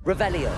Revelio.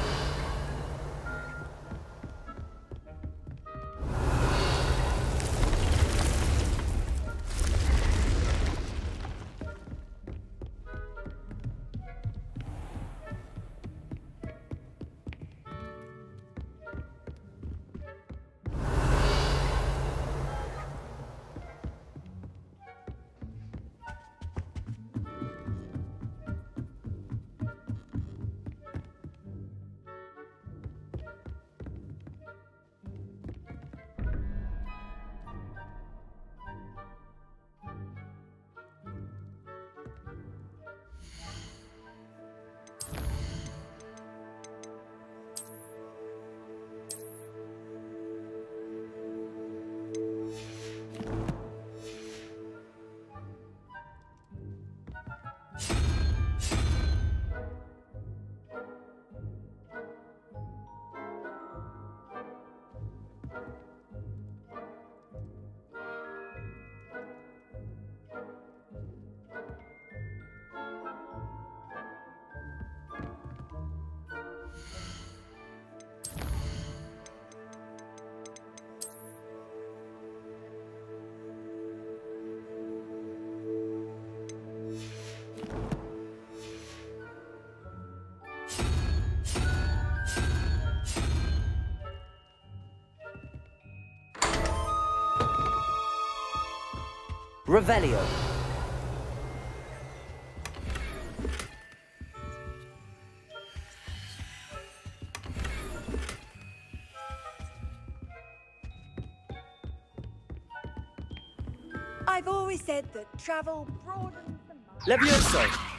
Revelio. I've always said that travel broadens the mind. Levioso.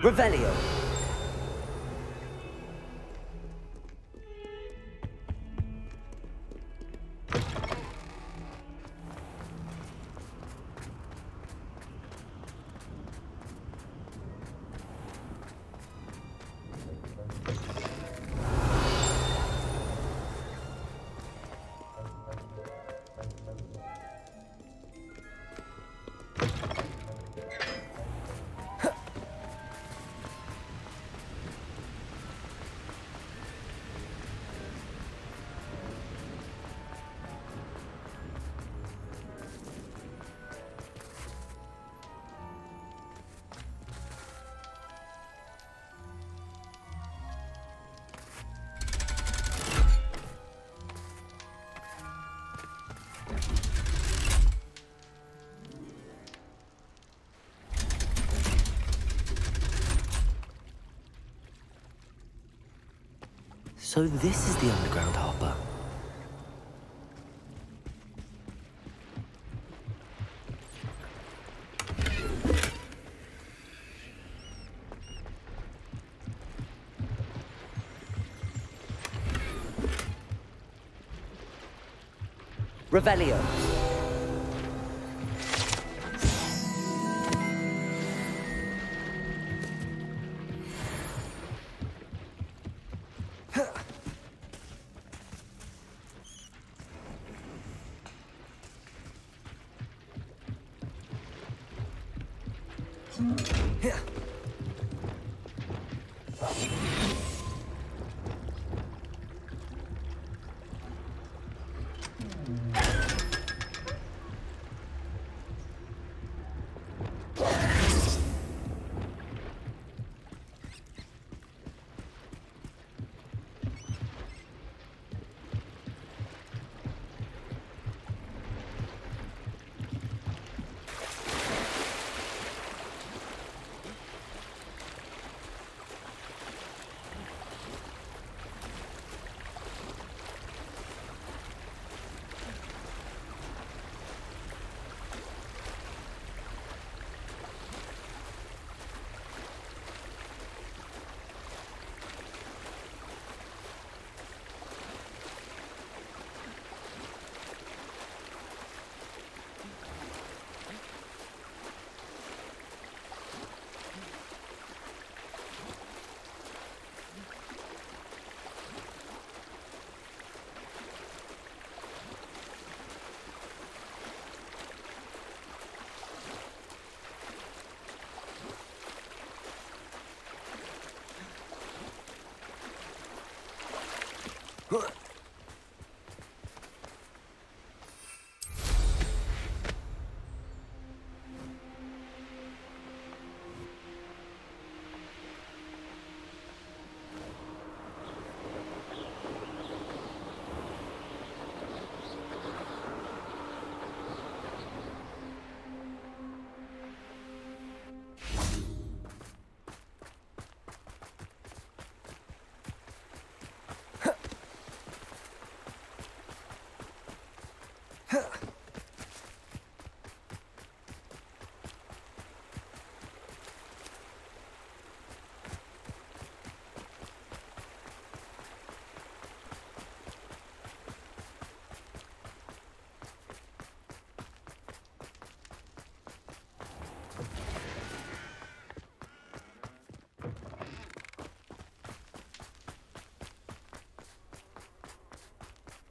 Revelio. So this is the underground harbor. Revelio.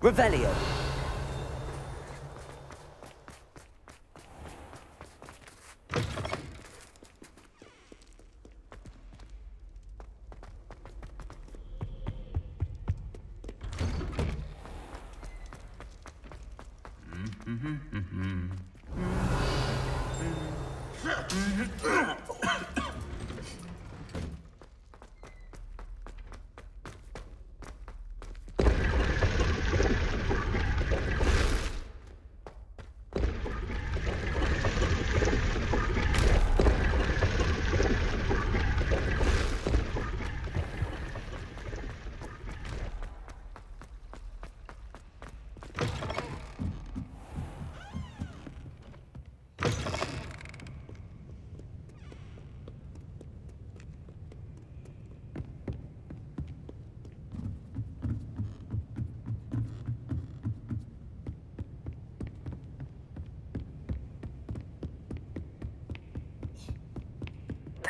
Revelio.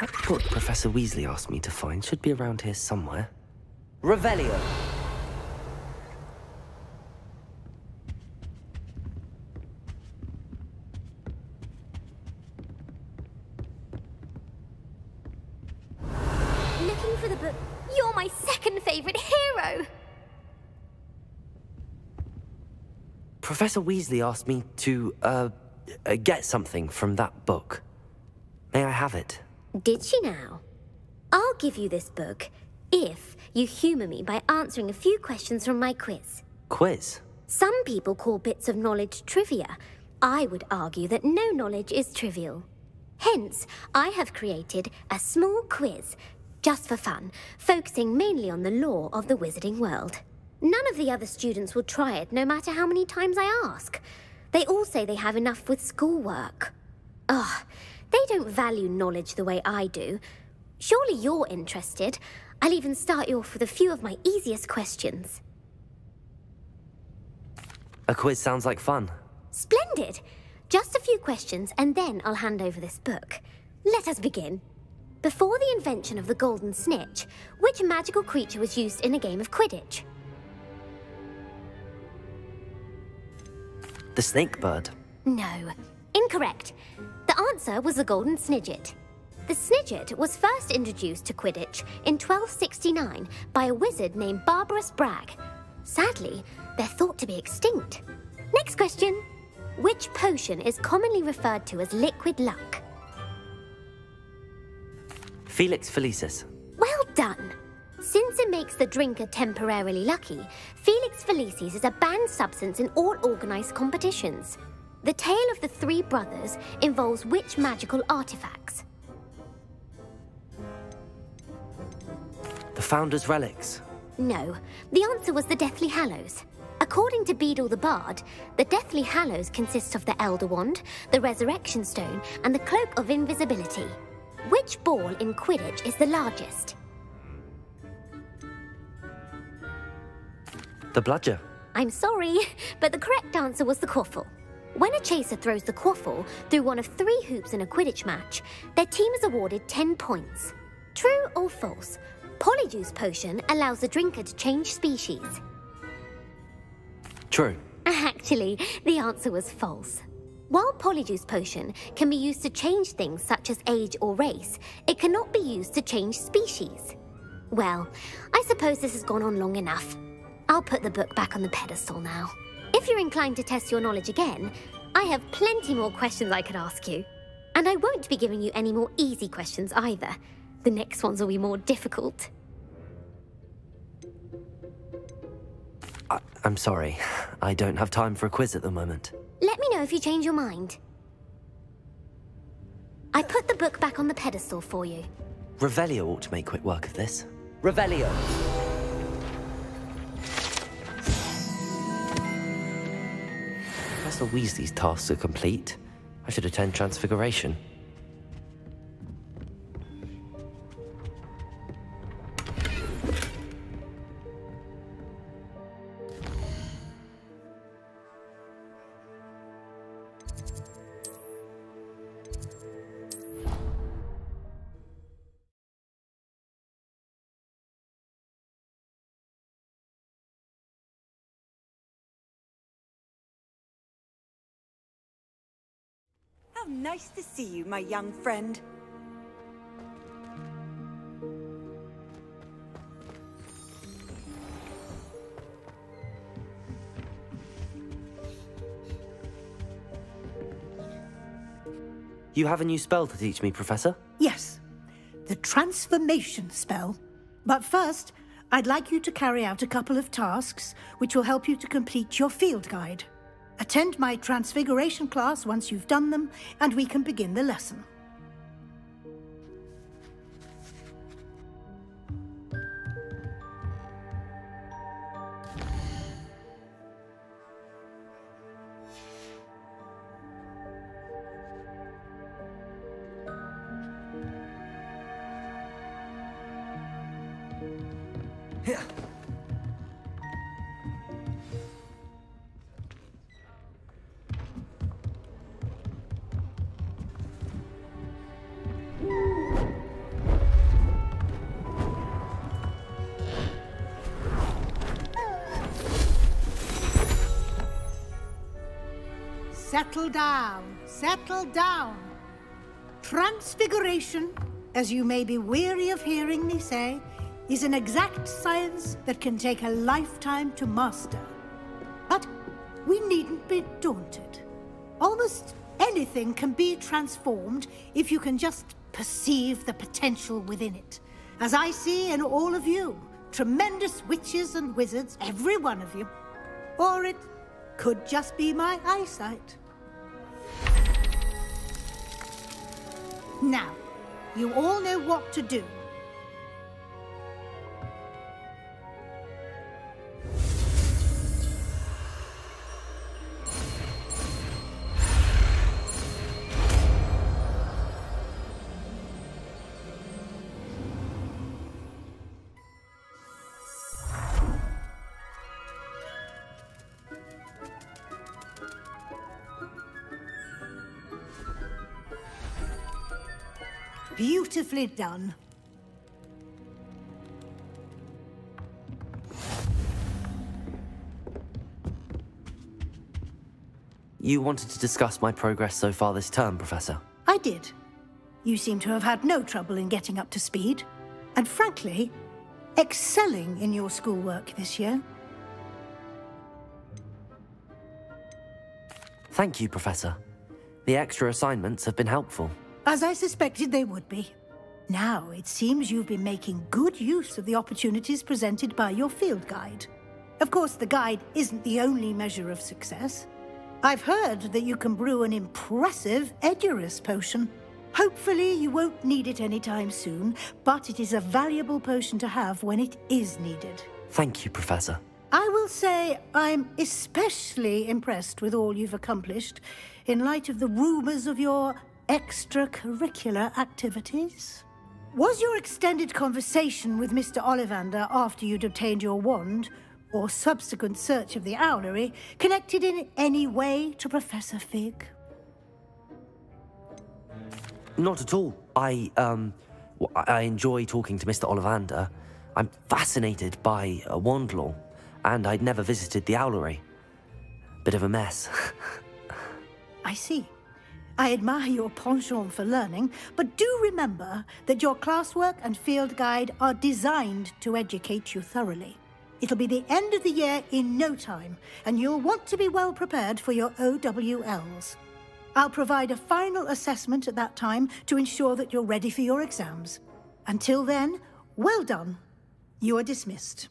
That book Professor Weasley asked me to find should be around here somewhere. Revelio. Looking for the book. You're my second favorite hero! Professor Weasley asked me to, get something from that book. May I have it? Did she now? I'll give you this book if you humour me by answering a few questions from my quiz. Quiz? Some people call bits of knowledge trivia. I would argue that no knowledge is trivial. Hence, I have created a small quiz, just for fun, focusing mainly on the lore of the wizarding world. None of the other students will try it, no matter how many times I ask. They all say they have enough with schoolwork. Ugh, they don't value knowledge the way I do. Surely you're interested. I'll even start you off with a few of my easiest questions. A quiz sounds like fun. Splendid! Just a few questions, and then I'll hand over this book. Let us begin. Before the invention of the golden snitch, which magical creature was used in a game of Quidditch? The snake bird. No. Incorrect. The answer was the golden snidget. The snidget was first introduced to Quidditch in 1269 by a wizard named Barbarous Bragg. Sadly, they're thought to be extinct. Next question. Which potion is commonly referred to as liquid luck? Felix Felicis. Well done. Since it makes the drinker temporarily lucky, Felix Felicis is a banned substance in all organised competitions. The tale of the three brothers involves which magical artifacts? The Founder's Relics. No, the answer was the Deathly Hallows. According to Beadle the Bard, the Deathly Hallows consists of the Elder Wand, the Resurrection Stone, and the Cloak of Invisibility. Which ball in Quidditch is the largest? The Bludger. I'm sorry, but the correct answer was the Quaffle. When a chaser throws the Quaffle through one of 3 hoops in a Quidditch match, their team is awarded 10 points. True or false? Polyjuice Potion allows the drinker to change species. True. Actually, the answer was false. While Polyjuice Potion can be used to change things such as age or race, it cannot be used to change species. Well, I suppose this has gone on long enough. I'll put the book back on the pedestal now. If you're inclined to test your knowledge again, I have plenty more questions I could ask you. And I won't be giving you any more easy questions either. The next ones will be more difficult. I'm sorry. I don't have time for a quiz at the moment. Let me know if you change your mind. I put the book back on the pedestal for you. Revelio ought to make quick work of this. Revelio. Professor Weasley's tasks are complete. I should attend Transfiguration. How nice to see you, my young friend. You have a new spell to teach me, Professor? Yes, the transformation spell. But first, I'd like you to carry out a couple of tasks which will help you to complete your field guide. Attend my transfiguration class once you've done them, and we can begin the lesson. Settle down, settle down. Transfiguration, as you may be weary of hearing me say, is an exact science that can take a lifetime to master. But we needn't be daunted. Almost anything can be transformed if you can just perceive the potential within it. As I see in all of you, tremendous witches and wizards, every one of you. Or it could just be my eyesight. Now, you all know what to do. Beautifully done. You wanted to discuss my progress so far this term, Professor? I did. You seem to have had no trouble in getting up to speed, and frankly, excelling in your schoolwork this year. Thank you, Professor. The extra assignments have been helpful. As I suspected they would be. Now, it seems you've been making good use of the opportunities presented by your field guide. Of course, the guide isn't the only measure of success. I've heard that you can brew an impressive Edurus potion. Hopefully, you won't need it anytime soon, but it is a valuable potion to have when it is needed. Thank you, Professor. I will say I'm especially impressed with all you've accomplished in light of the rumors of your extracurricular activities. Was your extended conversation with Mr. Ollivander after you'd obtained your wand, or subsequent search of the owlery, connected in any way to Professor Fig? Not at all. I enjoy talking to Mr. Ollivander. I'm fascinated by wand law, and I'd never visited the owlery. Bit of a mess. I see. I admire your penchant for learning, but do remember that your classwork and field guide are designed to educate you thoroughly. It'll be the end of the year in no time, and you'll want to be well prepared for your OWLs. I'll provide a final assessment at that time to ensure that you're ready for your exams. Until then, well done. You are dismissed.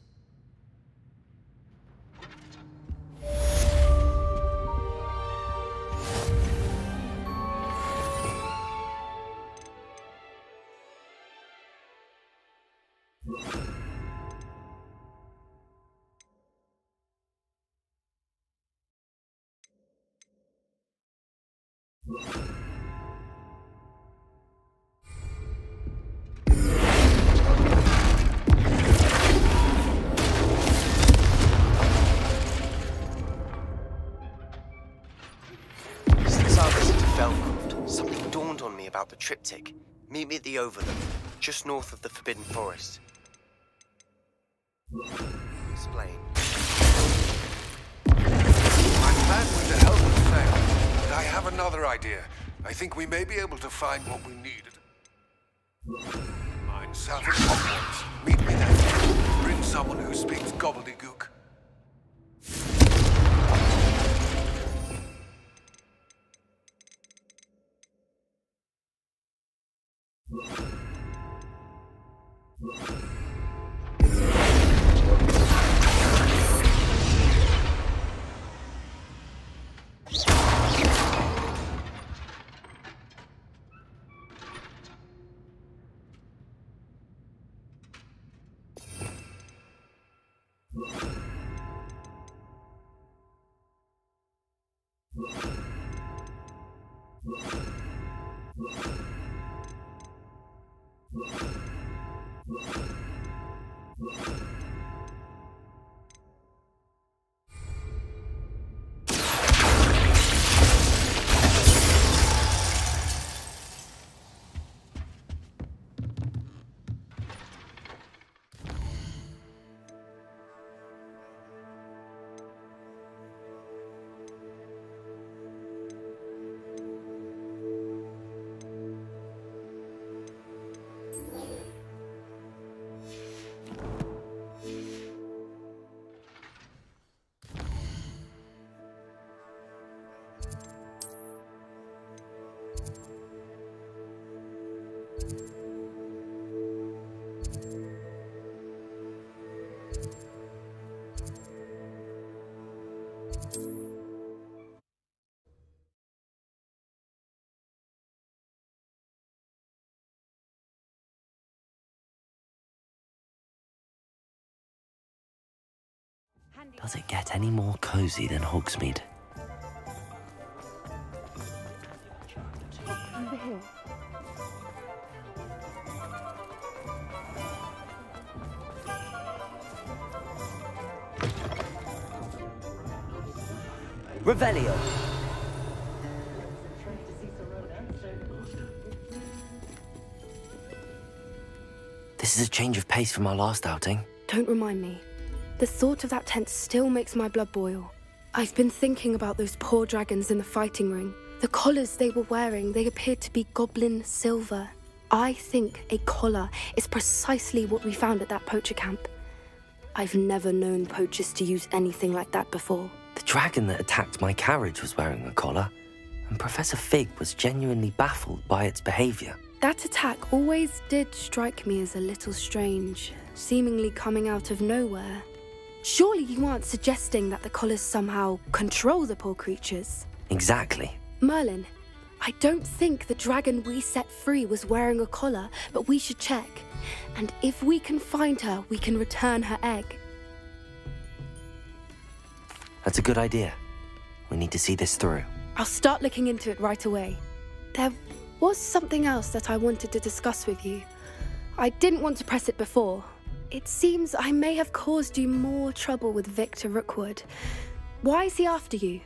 Something dawned on me about the triptych. Meet me at the Overlook, just north of the Forbidden Forest. Explain. I'm glad with the help of Faye, but I have another idea. I think we may be able to find what we need. Mine south of Hogwarts. Meet me there. Bring someone who speaks gobbledygook. Does it get any more cozy than Hogsmeade? Revelio. This is a change of pace from our last outing. Don't remind me. The thought of that tent still makes my blood boil. I've been thinking about those poor dragons in the fighting ring. The collars they were wearing, they appeared to be goblin silver. I think a collar is precisely what we found at that poacher camp. I've never known poachers to use anything like that before. The dragon that attacked my carriage was wearing a collar, and Professor Fig was genuinely baffled by its behavior. That attack always did strike me as a little strange, seemingly coming out of nowhere. Surely you aren't suggesting that the collars somehow control the poor creatures? Exactly. Merlin, I don't think the dragon we set free was wearing a collar, but we should check. And if we can find her, we can return her egg. That's a good idea. We need to see this through. I'll start looking into it right away. There was something else that I wanted to discuss with you. I didn't want to press it before. It seems I may have caused you more trouble with Victor Rookwood. Why is he after you?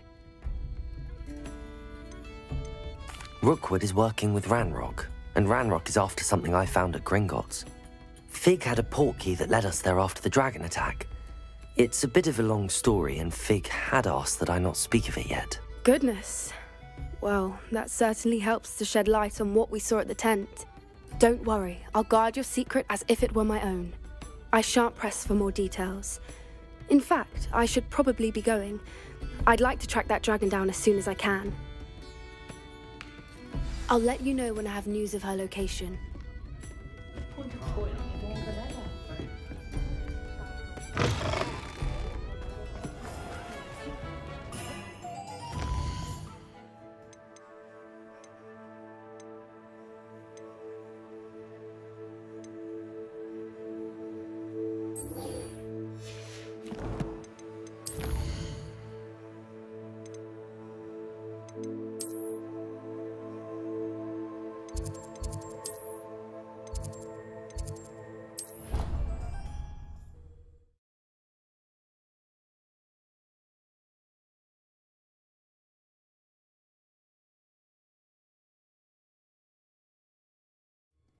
Rookwood is working with Ranrock, and Ranrock is after something I found at Gringotts. Fig had a portkey that led us there after the dragon attack. It's a bit of a long story, and Fig had asked that I not speak of it yet. Goodness. Well, that certainly helps to shed light on what we saw at the tent. Don't worry, I'll guard your secret as if it were my own. I shan't press for more details. In fact, I should probably be going. I'd like to track that dragon down as soon as I can. I'll let you know when I have news of her location.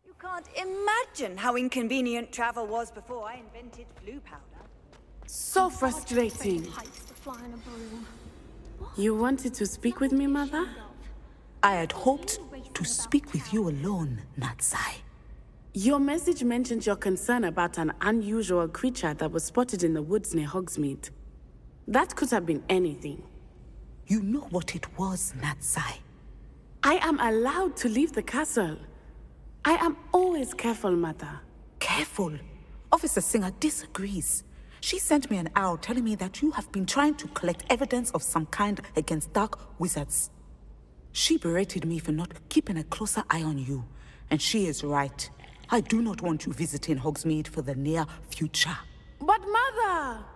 You can't imagine how inconvenient travel was before I invented blue powder. So frustrating. You wanted to speak with me, Mother? I had hoped to speak with you alone, Natsai. Your message mentioned your concern about an unusual creature that was spotted in the woods near Hogsmeade. That could have been anything. You know what it was, Natsai. I am allowed to leave the castle. I am always careful, Mother. Careful? Officer Singer disagrees. She sent me an owl telling me that you have been trying to collect evidence of some kind against dark wizards. She berated me for not keeping a closer eye on you, and she is right. I do not want you visiting Hogsmeade for the near future. But Mother!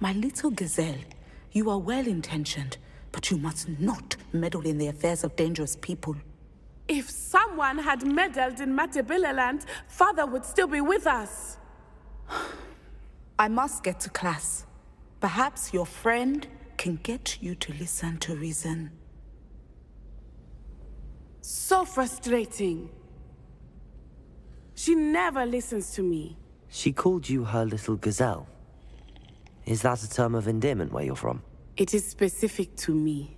My little gazelle, you are well-intentioned, but you must not meddle in the affairs of dangerous people. If someone had meddled in Matabeleland, Father would still be with us. I must get to class. Perhaps your friend can get you to listen to reason. So frustrating. She never listens to me. She called you her little gazelle. Is that a term of endearment where you're from? It is specific to me.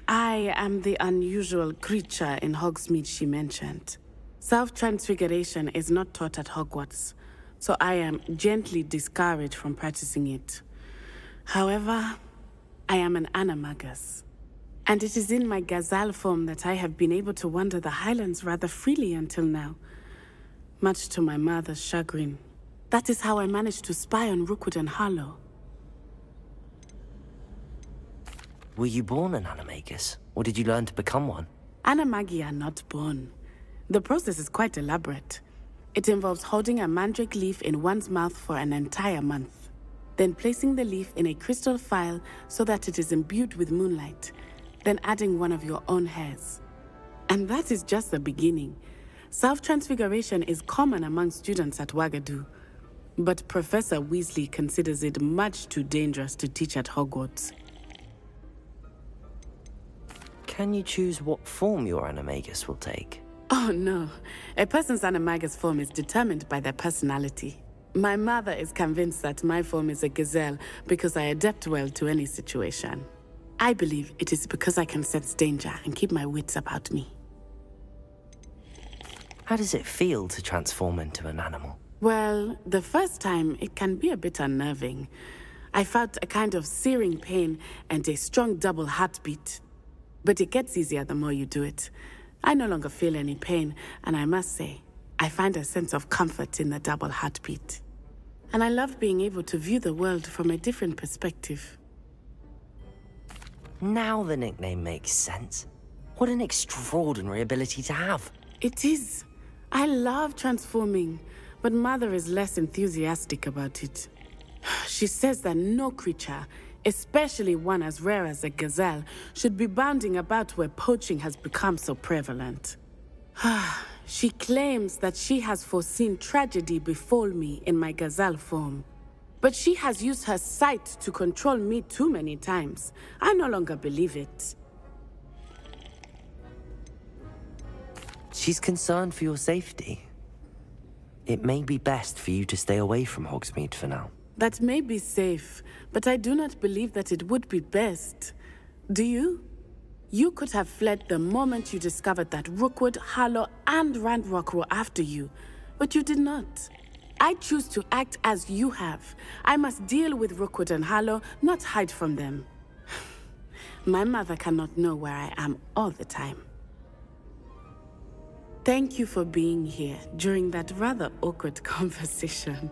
I am the unusual creature in Hogsmeade she mentioned. Self-transfiguration is not taught at Hogwarts, so I am gently discouraged from practicing it. However, I am an animagus, and it is in my gazelle form that I have been able to wander the Highlands rather freely until now, much to my mother's chagrin. That is how I managed to spy on Rookwood and Harlow. Were you born an animagus, or did you learn to become one? Animagi are not born. The process is quite elaborate. It involves holding a mandrake leaf in one's mouth for an entire month, then placing the leaf in a crystal phial so that it is imbued with moonlight, then adding one of your own hairs. And that is just the beginning. Self-transfiguration is common among students at Wagadu, but Professor Weasley considers it much too dangerous to teach at Hogwarts. Can you choose what form your animagus will take? Oh no, a person's animagus form is determined by their personality. My mother is convinced that my form is a gazelle because I adapt well to any situation. I believe it is because I can sense danger and keep my wits about me. How does it feel to transform into an animal? Well, the first time it can be a bit unnerving. I felt a kind of searing pain and a strong double heartbeat. But it gets easier the more you do it. I no longer feel any pain, and I must say, I find a sense of comfort in the double heartbeat. And I love being able to view the world from a different perspective. Now the nickname makes sense. What an extraordinary ability to have. It is. I love transforming, but Mother is less enthusiastic about it. She says that no creature, especially one as rare as a gazelle, should be bounding about where poaching has become so prevalent. She claims that she has foreseen tragedy befall me in my gazelle form. But she has used her sight to control me too many times. I no longer believe it. She's concerned for your safety. It may be best for you to stay away from Hogsmeade for now. That may be safe, but I do not believe that it would be best. Do you? You could have fled the moment you discovered that Rookwood, Harlow, and Ranrock were after you, but you did not. I choose to act as you have. I must deal with Rookwood and Harlow, not hide from them. My mother cannot know where I am all the time. Thank you for being here during that rather awkward conversation.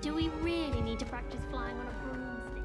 Do we really need to practice flying on a broomstick?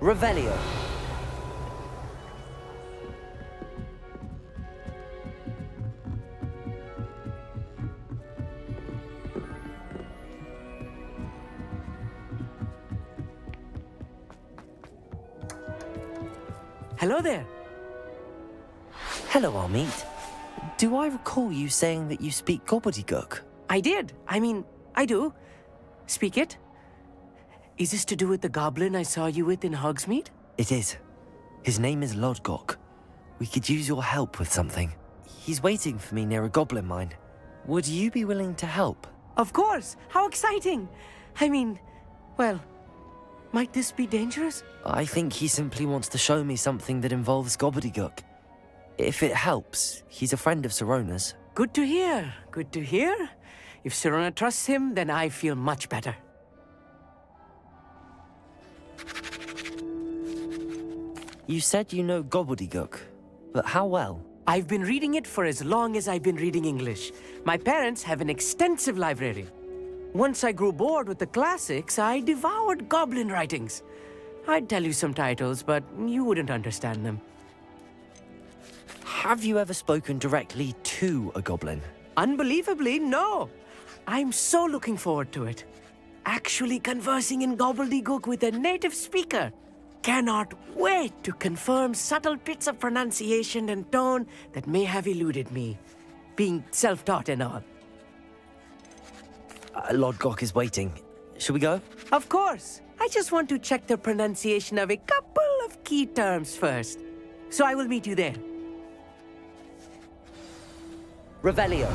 Revelio. Hello there. Hello, Armid. Do I recall you saying that you speak gobbledygook? I did. I do. Speak it. Is this to do with the goblin I saw you with in Hogsmeade? It is. His name is Lodgok. We could use your help with something. He's waiting for me near a goblin mine. Would you be willing to help? Of course. How exciting. Well, might this be dangerous? I think he simply wants to show me something that involves gobbledygook. If it helps, he's a friend of Sirona's. Good to hear. Good to hear. If Sirona trusts him, then I feel much better. You said you know gobbledygook, but how well? I've been reading it for as long as I've been reading English. My parents have an extensive library. Once I grew bored with the classics, I devoured goblin writings. I'd tell you some titles, but you wouldn't understand them. Have you ever spoken directly to a goblin? Unbelievably, no. I'm so looking forward to it. Actually conversing in gobbledygook with a native speaker. Cannot wait to confirm subtle bits of pronunciation and tone that may have eluded me, being self-taught and all. Lodgok is waiting. Shall we go? Of course. I just want to check the pronunciation of a couple of key terms first. So I will meet you there. Revelio.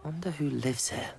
Wonder who lives here.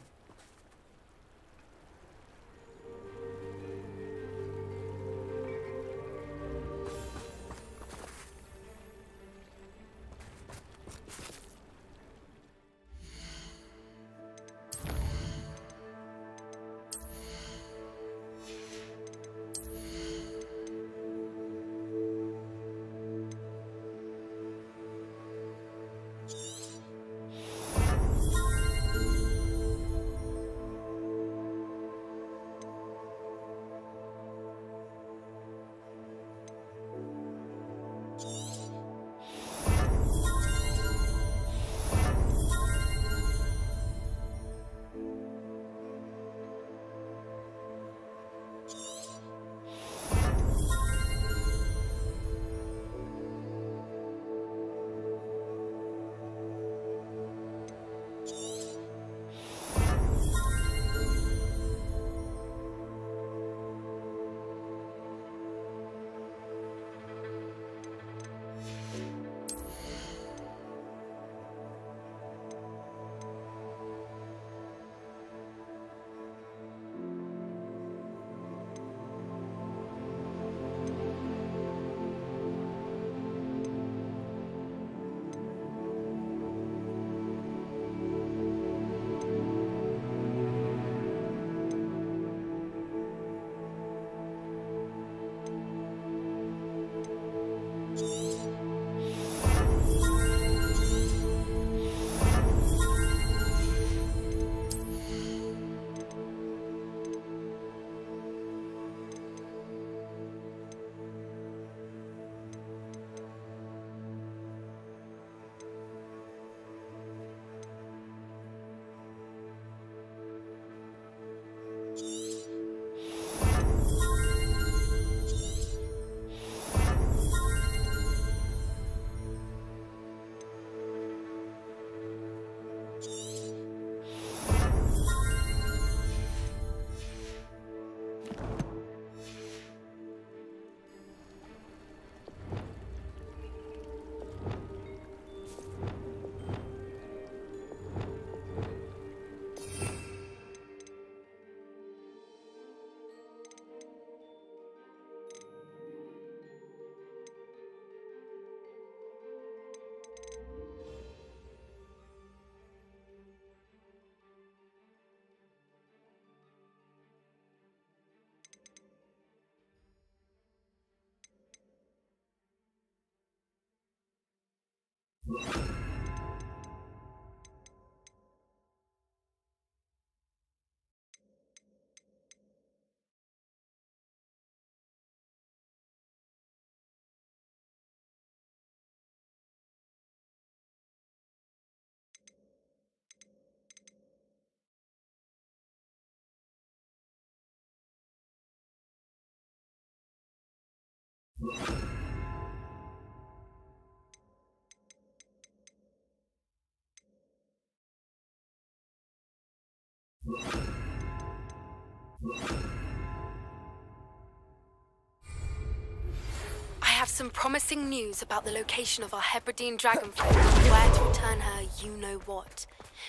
I have some promising news about the location of our Hebridean dragonfly and where to return her you-know-what.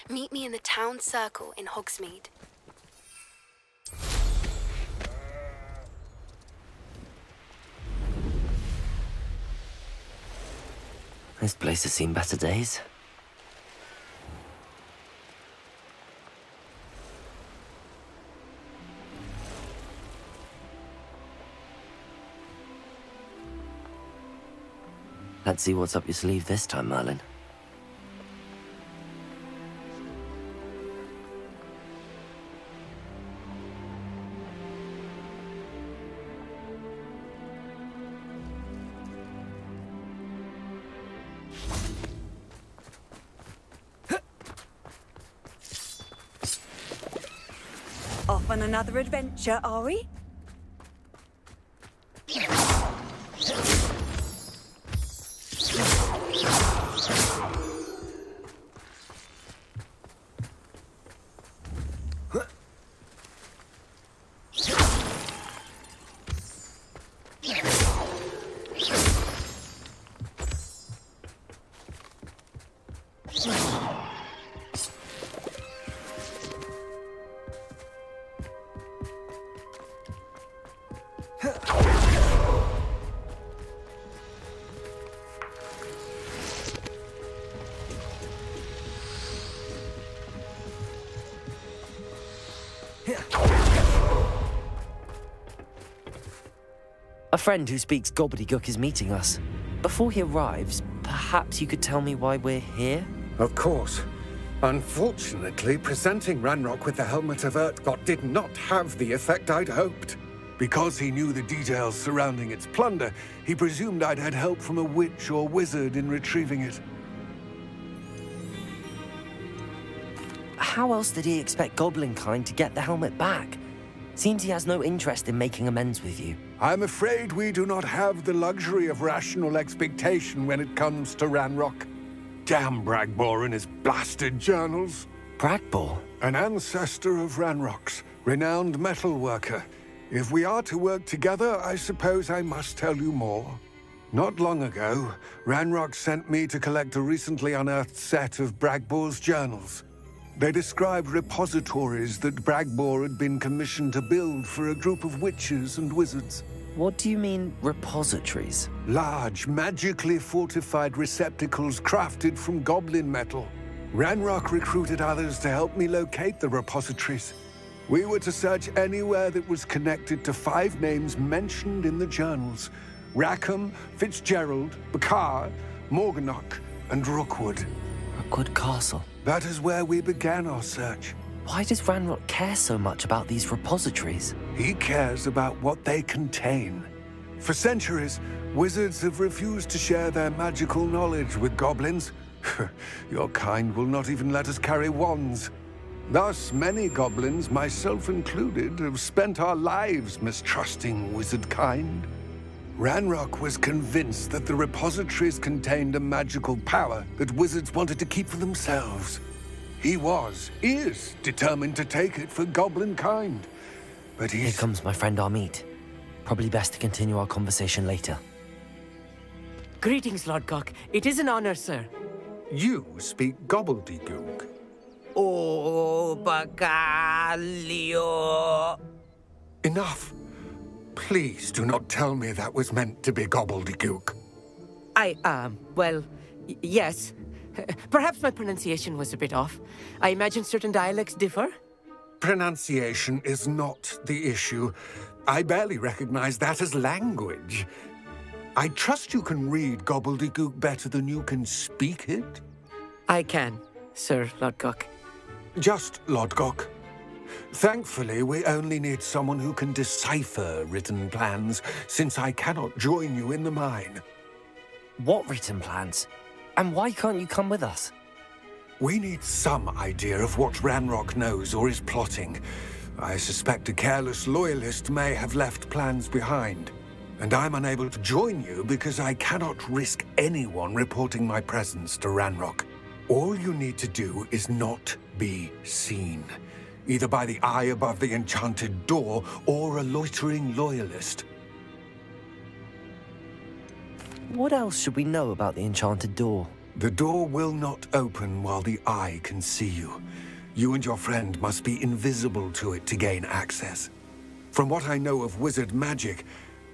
Meet me in the town circle in Hogsmeade. This place has seen better days. Let's see what's up your sleeve this time, Merlin. Off on another adventure, are we? A friend who speaks gobbledygook is meeting us. Before he arrives, perhaps you could tell me why we're here? Of course. Unfortunately, presenting Ranrock with the Helmet of Urtkot did not have the effect I'd hoped. Because he knew the details surrounding its plunder, he presumed I'd had help from a witch or wizard in retrieving it. How else did he expect Goblin kind to get the helmet back? Seems he has no interest in making amends with you. I'm afraid we do not have the luxury of rational expectation when it comes to Ranrock. Damn Bragbor and his blasted journals. Bragbor? An ancestor of Ranrock's, renowned metalworker. If we are to work together, I suppose I must tell you more. Not long ago, Ranrock sent me to collect a recently unearthed set of Bragbor's journals. They described repositories that Bragbor had been commissioned to build for a group of witches and wizards. What do you mean, repositories? Large, magically fortified receptacles crafted from goblin metal. Ranrock recruited others to help me locate the repositories. We were to search anywhere that was connected to 5 names mentioned in the journals: Rackham, Fitzgerald, Bakar, Morganach, and Rookwood. Rookwood Castle. That is where we began our search. Why does Ranrock care so much about these repositories? He cares about what they contain. For centuries, wizards have refused to share their magical knowledge with goblins. Your kind will not even let us carry wands. Thus, many goblins, myself included, have spent our lives mistrusting wizard kind. Ranrock was convinced that the repositories contained a magical power that wizards wanted to keep for themselves. He is determined to take it for goblin kind. But Here comes my friend Amit. Probably best to continue our conversation later. Greetings, Lord Gok. It is an honor, sir. You speak gobbledygook. Oh, Bacalio. Enough. Please do not tell me that was meant to be gobbledygook. Well, yes. Perhaps my pronunciation was a bit off. I imagine certain dialects differ. Pronunciation is not the issue. I barely recognize that as language. I trust you can read gobbledygook better than you can speak it? I can, Sir Lodgok. Just Lodgok. Thankfully, we only need someone who can decipher written plans, since I cannot join you in the mine. What written plans? And why can't you come with us? We need some idea of what Ranrock knows or is plotting. I suspect a careless loyalist may have left plans behind. And I'm unable to join you because I cannot risk anyone reporting my presence to Ranrock. All you need to do is not be seen, either by the eye above the enchanted door or a loitering loyalist. What else should we know about the enchanted door? The door will not open while the eye can see you. You and your friend must be invisible to it to gain access. From what I know of wizard magic,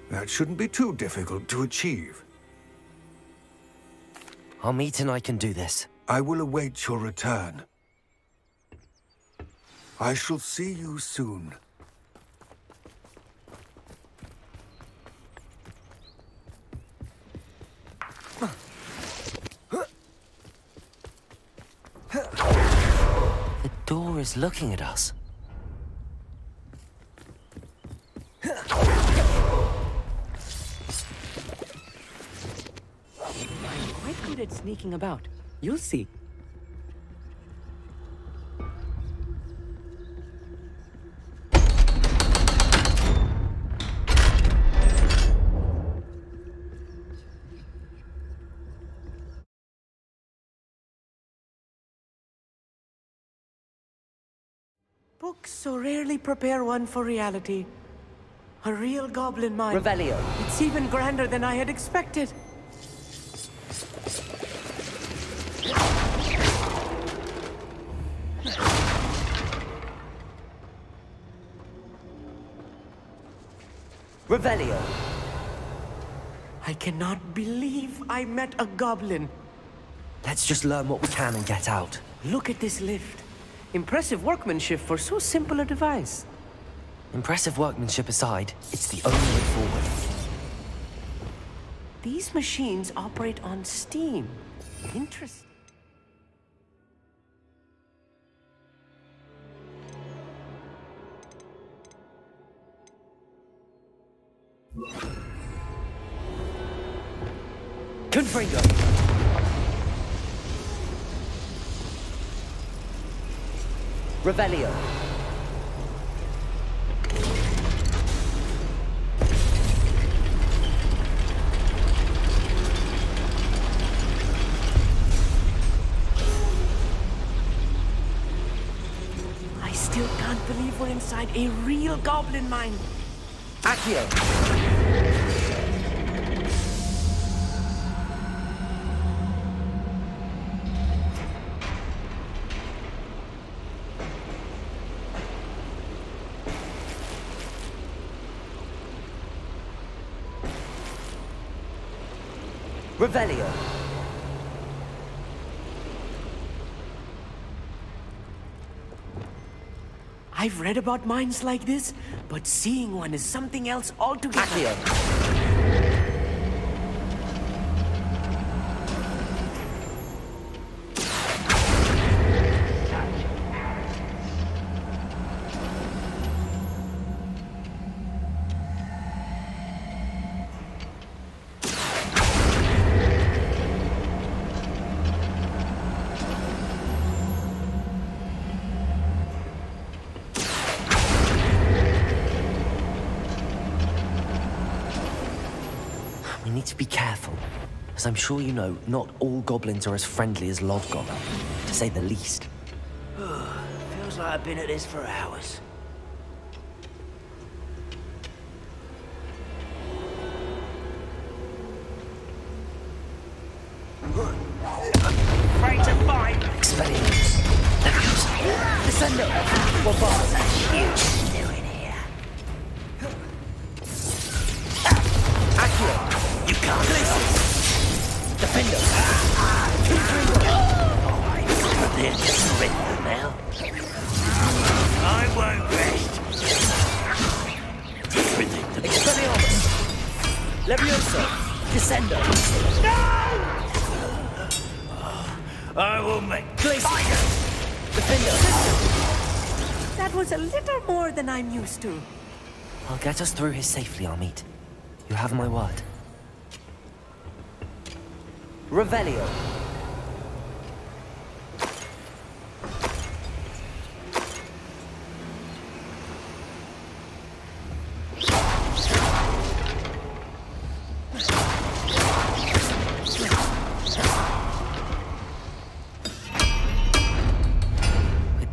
that shouldn't be too difficult to achieve. Amit and I can do this. I will await your return. I shall see you soon. The door is looking at us. I'm quite good at sneaking about. You'll see. Books so rarely prepare one for reality. A real goblin mind. Revelio. It's even grander than I had expected. Revelio. I cannot believe I met a goblin. Let's just learn what we can and get out. Look at this lift. Impressive workmanship for so simple a device. Impressive workmanship aside, it's the only way forward. These machines operate on steam. Interesting. Confringo. Revelio. I still can't believe we're inside a real goblin mine. Accio. Revelio. I've read about mines like this, but seeing one is something else altogether. Accio. We need to be careful. As I'm sure you know, not all goblins are as friendly as Lodgok, to say the least. Feels like I've been at this for hours. Afraid to fight! Expelliarmus. Leviosa. Descendo. Wabasa. Huge doing here. Accio. You can't Defendo. They're just surrender now. I won't rest. Predictable. Expelliarmus. Leviosa. Descendo. I will make Defendo. That was a little more than I'm used to. I'll get us through here safely, Amit. You have my word. Revelio.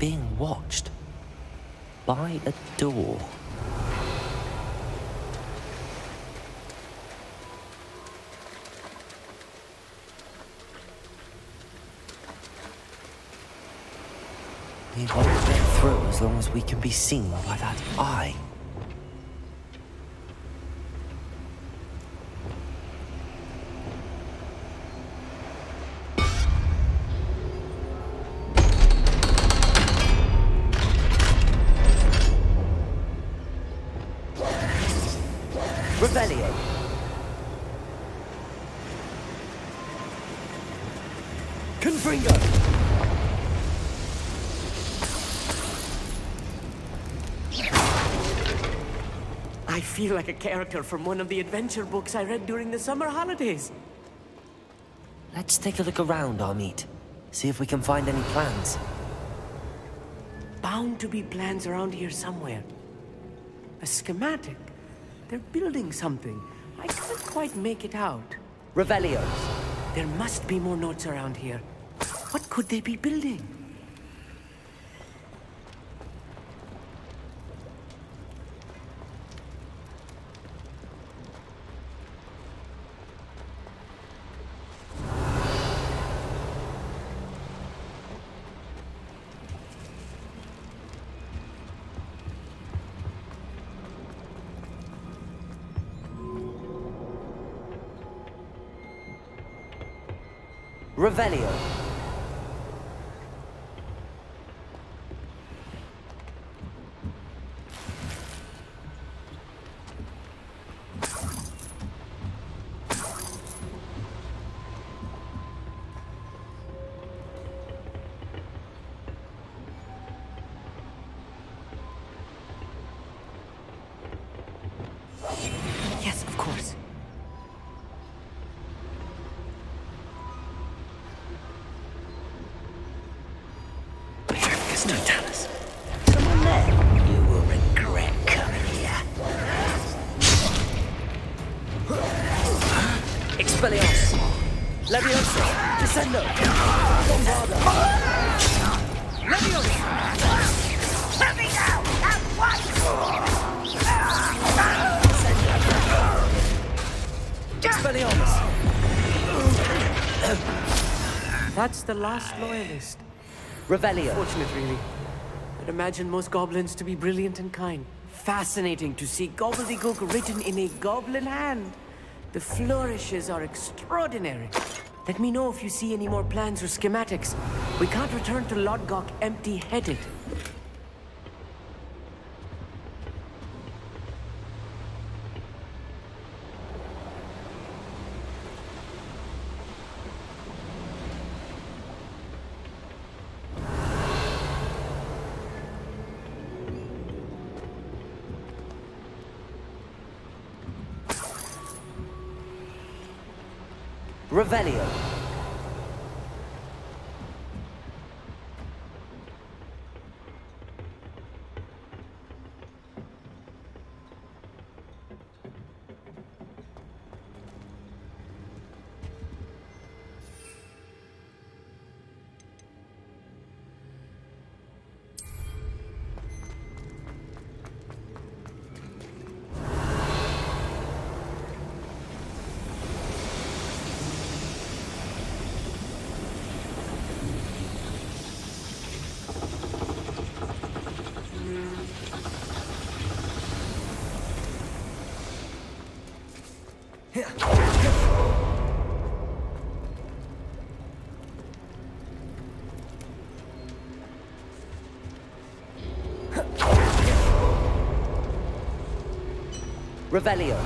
being watched by a door. We won't get through as long as we can be seen by that eye. Revelio. Confringo. I feel like a character from one of the adventure books I read during the summer holidays. Let's take a look around, Amit. See if we can find any plans. Bound to be plans around here somewhere. A schematic. They're building something. I can't quite make it out. Revelio. There must be more notes around here. What could they be building? Revelio. Yes, of course. Totalis. Someone there? You will regret coming here. Expelliarmus. Leviosa. Descendo. Bombarda. Leviosa. Let me go! At once! Expelliarmus. That's the last loyalist. Revelio. Fortunate, really. I'd imagine most goblins to be brilliant and kind. Fascinating to see gobbledygook written in a goblin hand. The flourishes are extraordinary. Let me know if you see any more plans or schematics. We can't return to Lodgok empty-headed. Revelio. Revelio.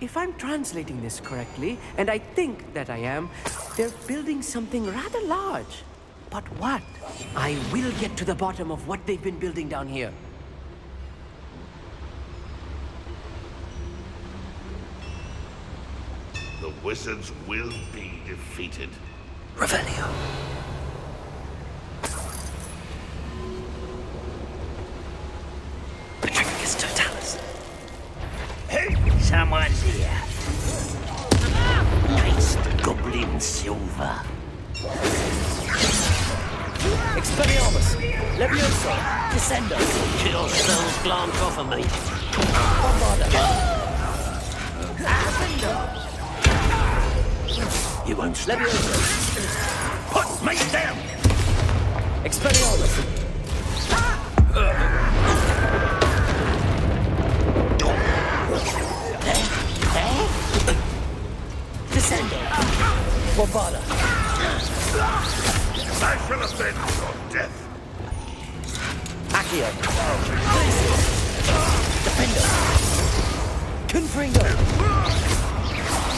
If I'm translating this correctly, and I think that I am, they're building something rather large. But what? I will get to the bottom of what they've been building down here. The wizards will be defeated. Revelio. Patricus Totalis. Hey, someone's here. Nice goblin silver. Expelliarmus! Leviosa! Descendo! Kill spells glance off of me. Bombarda! You won't stop. Leviosa! Put me down! Expelliarmus! Descendo! Bombarda! I shall avenge your death. Accio! Defendo! Confringo!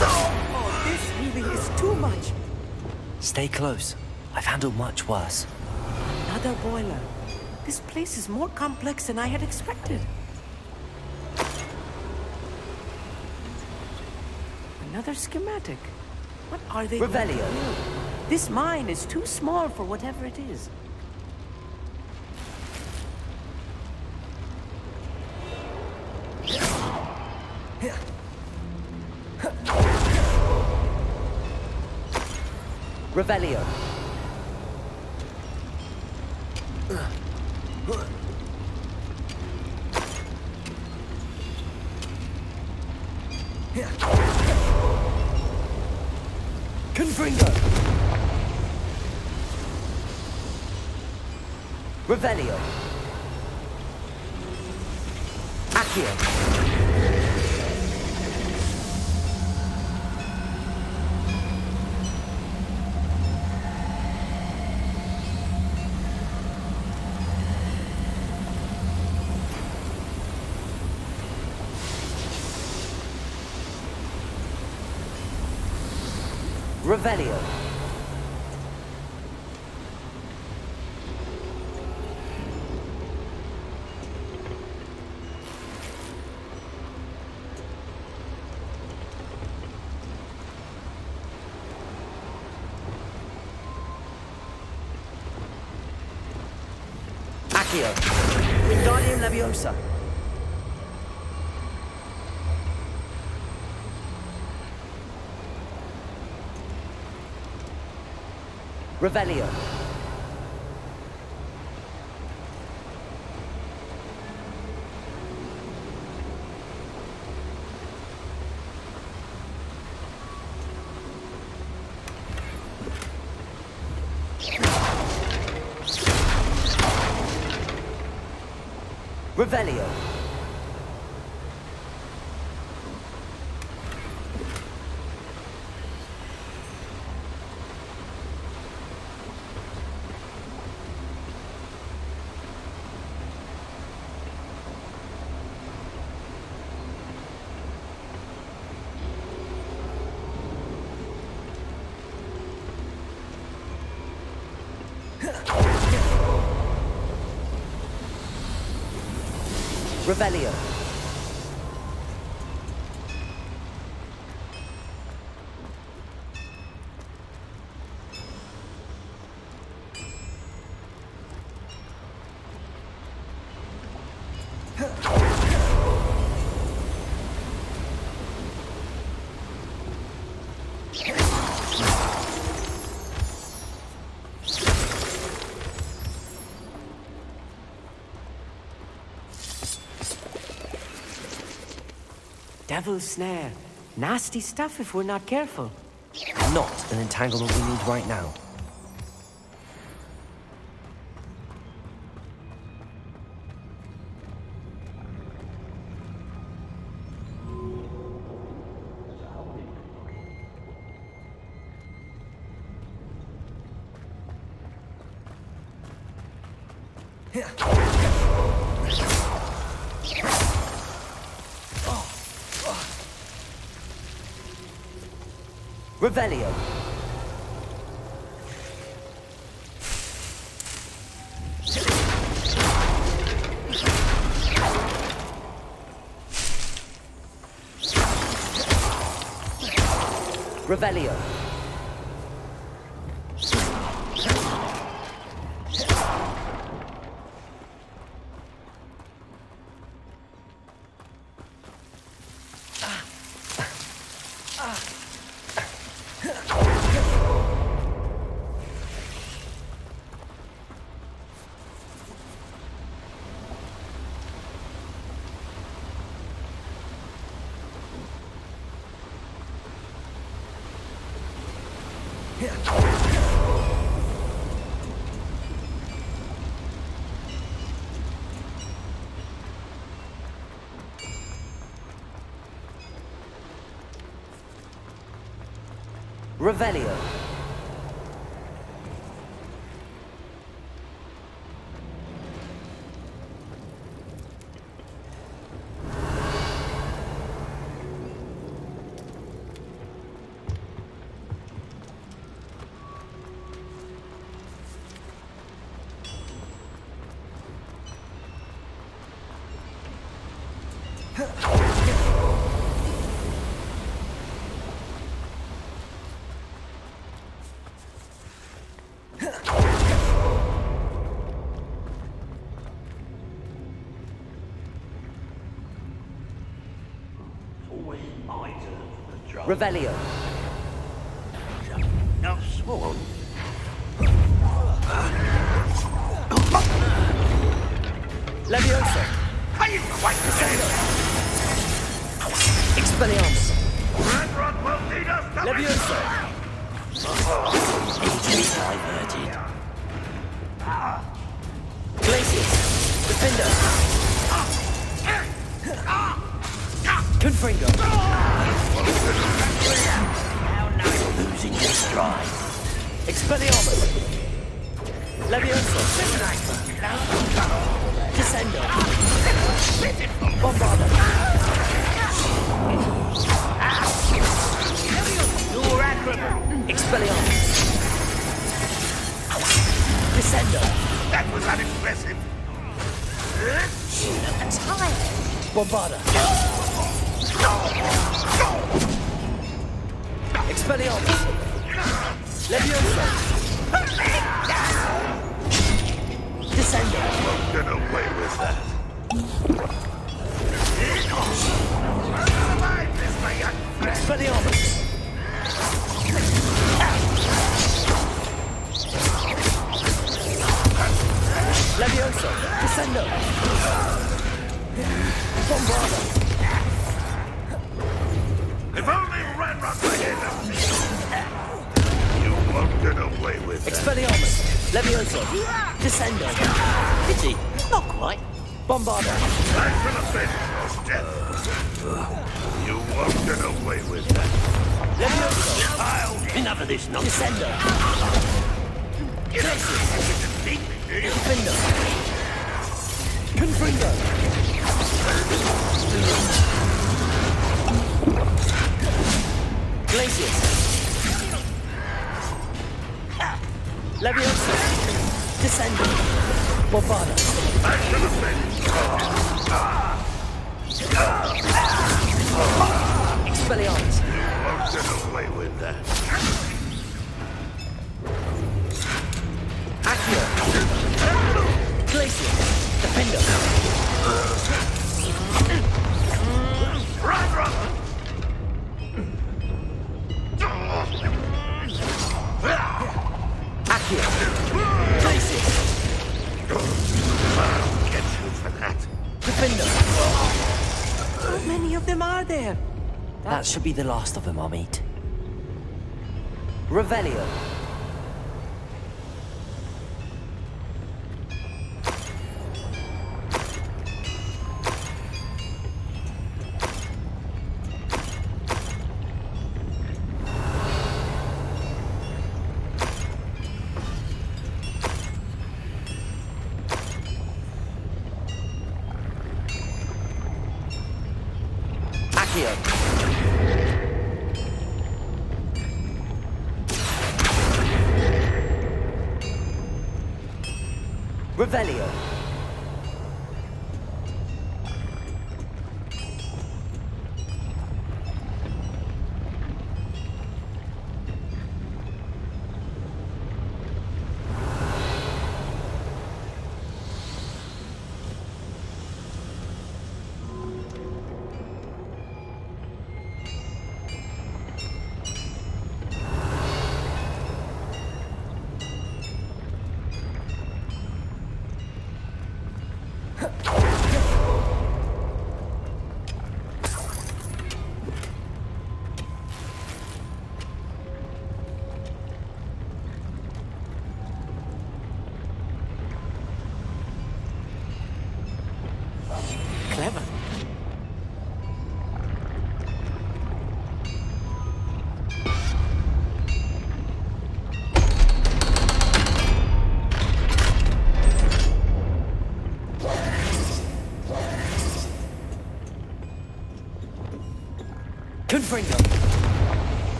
Oh, this really is too much. Stay close. I've handled much worse. Another boiler. This place is more complex than I had expected. Another schematic. What are they? Revelio. This mine is too small for whatever it is. Revelio. Confringo! Revelio. Accio. Revelio. Accio. Wingardium Leviosa. Revelio. Revelio. Revelio. Devil's snare. Nasty stuff if we're not careful. Not an entanglement we need right now. Revelio. Revelio. Revelio. Revelio. No sworn. Levioso. Expelliarmus. Levioso. Diverted. Glacius. Defender. Confringo. Losing your stride. Expelliarmus. Levioso. Descendo. Bombarda. Expelliarmus. Descendo. That was unimpressive. Bombarda. Expelliarmus. Levioso. Descendo. Won't get away with that. Expelliarmus. Levioso. Descendo. Bombarda. If only Ranrock were here to see. You won't get away with that. Expelliarmus. Levioso. Descendo. Pity. Not quite. Bombarda. I shall avenge your death. You won't get away with that. Levioso. Enough of this nonsense. Descendo. Defender. Confringo. Glacius. Levioso. Descendo. Bombarda. I shall avenge. Expelliarmus. You won't get away with that. Accio. Glacius. Defender. Accio. Glacius. I'll get you for that. Defender. How many of them are there? That should be the last of them I'll meet. Revelio. Accio. Revelio.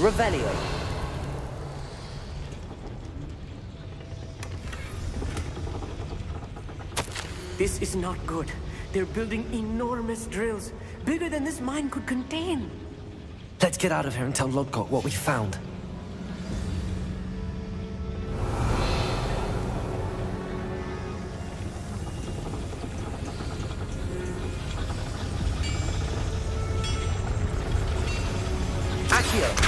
Revelio. This is not good. They're building enormous drills, bigger than this mine could contain. Let's get out of here and tell Lodgok what we found. Accio!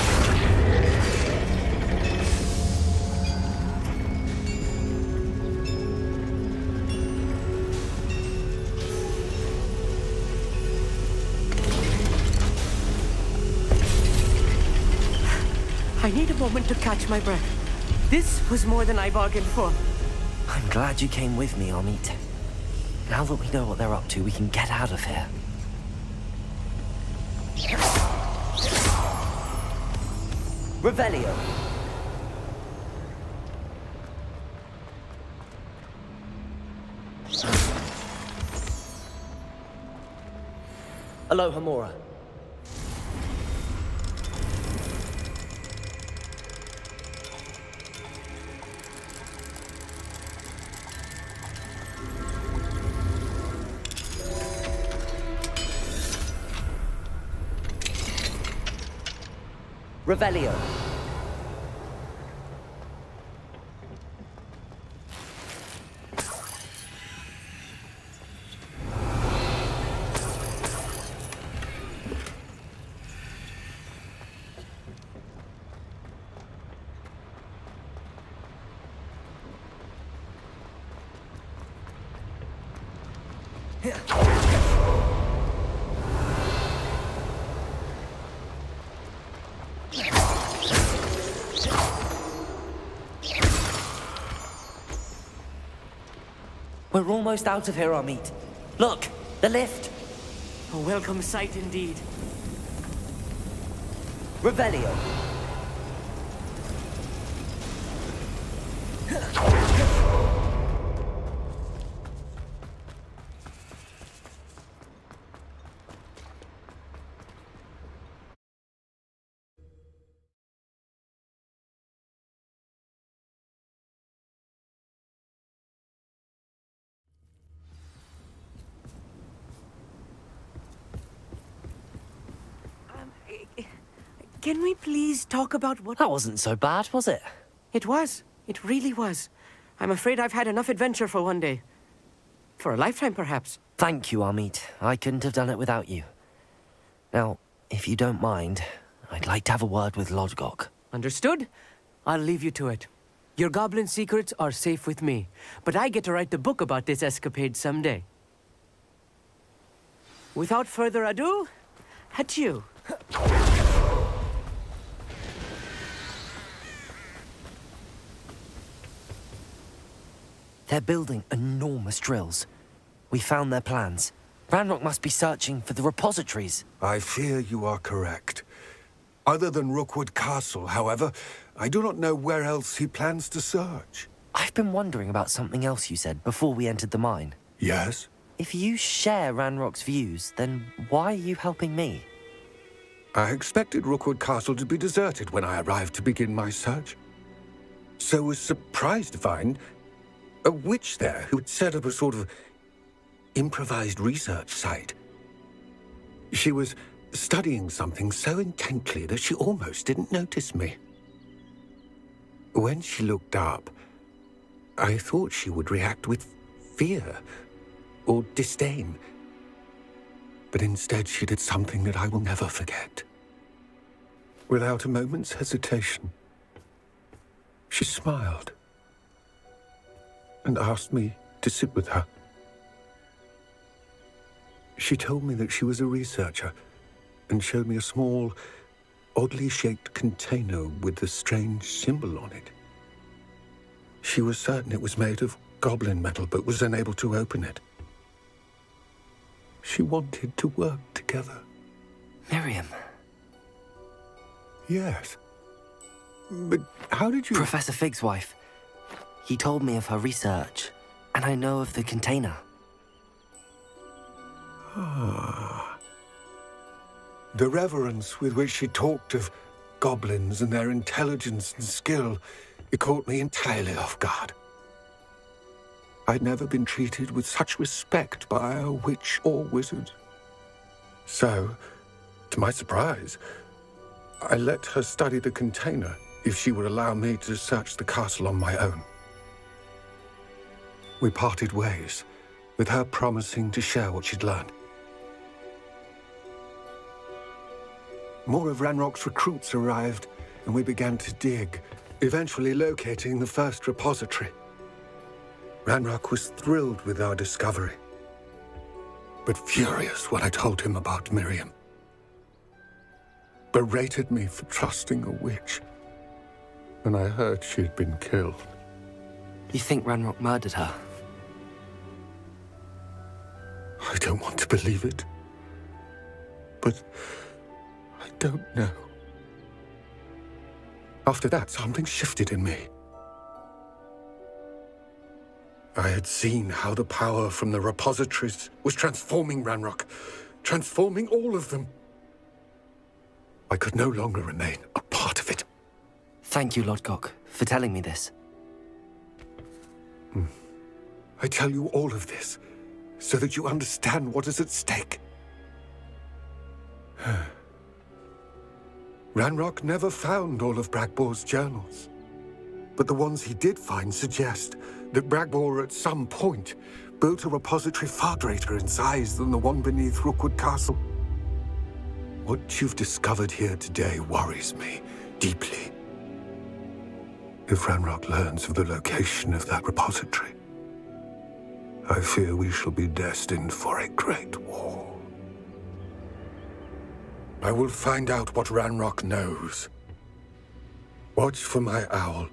I need a moment to catch my breath. This was more than I bargained for. I'm glad you came with me, Amit. Now that we know what they're up to, we can get out of here. Revelio. Aloha Mora. Revelio. We're almost out of here, Amit. Look, the lift. A welcome sight indeed. Revelio. Can we please talk about what... That wasn't so bad, was it? It was. It really was. I'm afraid I've had enough adventure for one day. For a lifetime, perhaps. Thank you, Amit. I couldn't have done it without you. Now, if you don't mind, I'd like to have a word with Lodgok. Understood? I'll leave you to it. Your goblin secrets are safe with me, but I get to write the book about this escapade someday. Without further ado, adieu. They're building enormous drills. We found their plans. Ranrock must be searching for the repositories. I fear you are correct. Other than Rookwood Castle, however, I do not know where else he plans to search. I've been wondering about something else you said before we entered the mine. Yes? If you share Ranrock's views, then why are you helping me? I expected Rookwood Castle to be deserted when I arrived to begin my search. So was surprised to find a witch there who had set up a sort of improvised research site. She was studying something so intently that she almost didn't notice me. When she looked up, I thought she would react with fear or disdain. But instead she did something that I will never forget. Without a moment's hesitation, she smiled and asked me to sit with her. She told me that she was a researcher and showed me a small, oddly shaped container with a strange symbol on it. She was certain it was made of goblin metal, but was unable to open it. She wanted to work together. Miriam. Yes. But how did you... Professor Fig's wife. He told me of her research, and I know of the container. Ah. The reverence with which she talked of goblins and their intelligence and skill, it caught me entirely off guard. I'd never been treated with such respect by a witch or wizard. So, to my surprise, I let her study the container if she would allow me to search the castle on my own. We parted ways, with her promising to share what she'd learned. More of Ranrock's recruits arrived, and we began to dig, eventually locating the first repository. Ranrock was thrilled with our discovery, but furious when I told him about Miriam. Berated me for trusting a witch, and I heard she'd been killed. You think Ranrock murdered her? I don't want to believe it, but I don't know. After that, something shifted in me. I had seen how the power from the repositories was transforming Ranrock, transforming all of them. I could no longer remain a part of it. Thank you, Lodgok, for telling me this. I tell you all of this so that you understand what is at stake. Ranrock never found all of Bragbor's journals, but the ones he did find suggest that Bragbor at some point built a repository far greater in size than the one beneath Rookwood Castle. What you've discovered here today worries me deeply. If Ranrock learns of the location of that repository, I fear we shall be destined for a great war. I will find out what Ranrock knows. Watch for my owl.